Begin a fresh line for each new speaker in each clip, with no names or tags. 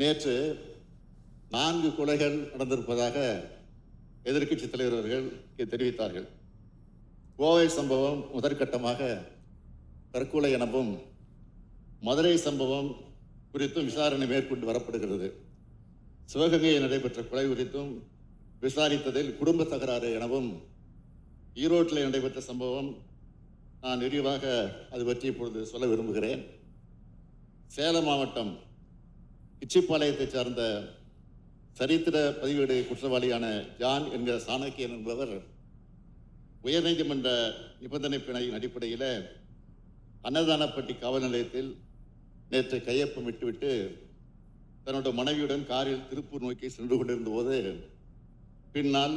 நேற்று 4 கொலைகள் நடந்திருப்பதாக எதிர்க்கட்சி தலைவர்கள் தெரிவித்தார்கள். கோவை சம்பவம் முதற்கட்டமாக தற்கொலை எனவும் மதுரை சம்பவம் குறித்தும் விசாரணை மேற்கொண்டு வரப்படுகிறது. சிவகங்கையில் நடைபெற்ற கொலை குறித்தும் விசாரித்ததில் குடும்ப தகராறு எனவும், ஈரோட்டில் நடைபெற்ற சம்பவம் நான் விரிவாக அது பற்றி இப்பொழுது சொல்ல விரும்புகிறேன். சேலம் மாவட்டம் கிச்சிப்பாளையத்தைச் சார்ந்த சரித்திர பதிவேடு குற்றவாளியான ஜான் என்கிற சாணக்கியன் என்பவர் உயர்நீதிமன்ற நிபந்தனை பிணையின் அடிப்படையில் அன்னதானப்பட்டி காவல் நிலையத்தில் நேற்று கையொப்பம் விட்டுவிட்டு தன்னோட மனைவியுடன் காரில் திருப்பூர் நோக்கி சென்று கொண்டிருந்த போது பின்னால்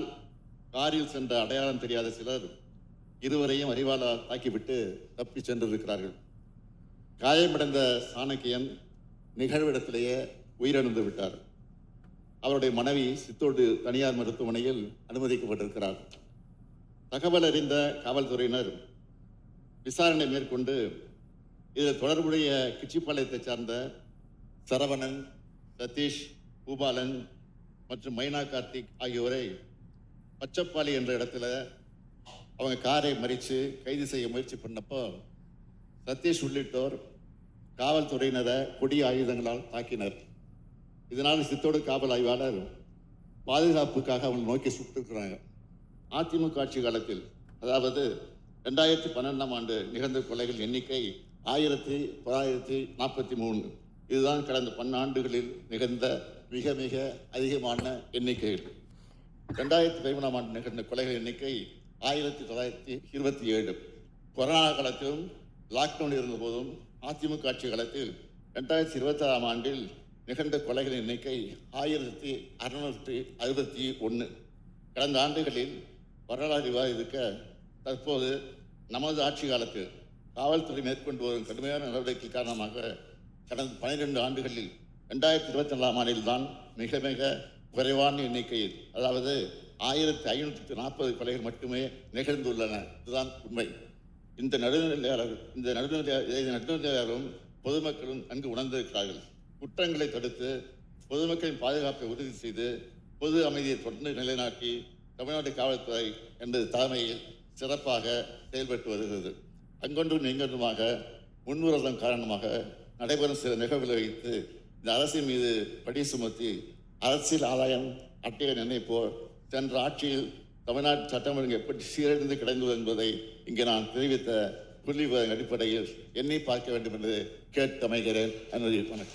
காரில் சென்ற அடையாளம் தெரியாத சிலர் இருவரையும் அறிவாளால் தாக்கிவிட்டு தப்பி சென்றிருக்கிறார்கள். காயமடைந்த சாணக்கியன் நிகழ்விடத்திலேயே உயிரிழந்து விட்டார். அவருடைய மனைவி சித்தோடு தனியார் மருத்துவமனையில் அனுமதிக்கப்பட்டிருக்கிறார். தகவல் அறிந்த காவல்துறையினர் விசாரணை மேற்கொண்டு இதில் தொடர்புடைய கிச்சிப்பாளையத்தை சார்ந்த சரவணன், சதீஷ், பூபாலன் மற்றும் மைனா கார்த்திக் ஆகியோரை பச்சப்பாளி என்ற இடத்துல அவங்க காரை மறித்து கைது செய்ய முயற்சி பண்ணப்போ சதீஷ் உள்ளிட்டோர் காவல்துறையினரை கொடிய ஆயுதங்களால் தாக்கினர். இதனால் சித்தோடு காவல் ஆய்வாளர் பாதுகாப்புக்காக அவங்க நோக்கி சுட்டிருக்கிறாங்க. அதிமுக ஆட்சி காலத்தில், அதாவது 2012ஆம் ஆண்டு நிகழ்ந்த கொலைகள் எண்ணிக்கை 1943. இதுதான் கடந்த 10 ஆண்டுகளில் நிகழ்ந்த மிக மிக அதிகமான எண்ணிக்கைகள். 2013ஆம் ஆண்டு நிகழ்ந்த கொலைகள் எண்ணிக்கை 1927. கொரோனா காலத்திலும் லாக்டவுன் இருந்த போதும் அதிமுக ஆட்சி காலத்தில் 2026ஆம் ஆண்டில் நிகழ்ந்த கொலைகளின் எண்ணிக்கை 1661. கடந்த ஆண்டுகளில் வரலாறு விவாதிக்க தற்போது நமது ஆட்சி காலத்தில் காவல்துறை மேற்கொண்டு வரும் கடுமையான நடவடிக்கை காரணமாக கடந்த 12 ஆண்டுகளில் 2024ஆம் ஆண்டில் தான் மிக மிக குறைவான எண்ணிக்கையில், அதாவது 1540 கொலைகள் மட்டுமே நிகழ்ந்துள்ளன. இதுதான் உண்மை. இந்த நடுநிலையாளரும் பொதுமக்களும் நன்கு உணர்ந்திருக்கிறார்கள். குற்றங்களை தடுத்து பொதுமக்களின் பாதுகாப்பை உறுதி செய்து பொது அமைதியை தொடர்ந்து நிலைநாட்டி தமிழ்நாடு காவல்துறை என்பது தலைமையில் சிறப்பாக செயல்பட்டு வருகிறது. அங்கொன்றும் இங்கொன்றுமாக முன்விரோதம் காரணமாக நடைபெறும் சில நிகழ்வுகளை வைத்து இந்த அரசின் மீது படி சுமத்தி அரசியல் ஆதாயம் அட்டைய நினைப்போர் சென்ற ஆட்சியில் தமிழ்நாட்டு சட்டம் ஒழுங்கு எப்படி சீரழிந்து கிடந்தது என்பதை இங்கே நான் தெரிவித்த புள்ளி அடிப்படையில் எண்ணி பார்க்க வேண்டும் என்று கேட்டு அமைகிறேன். வணக்கம்.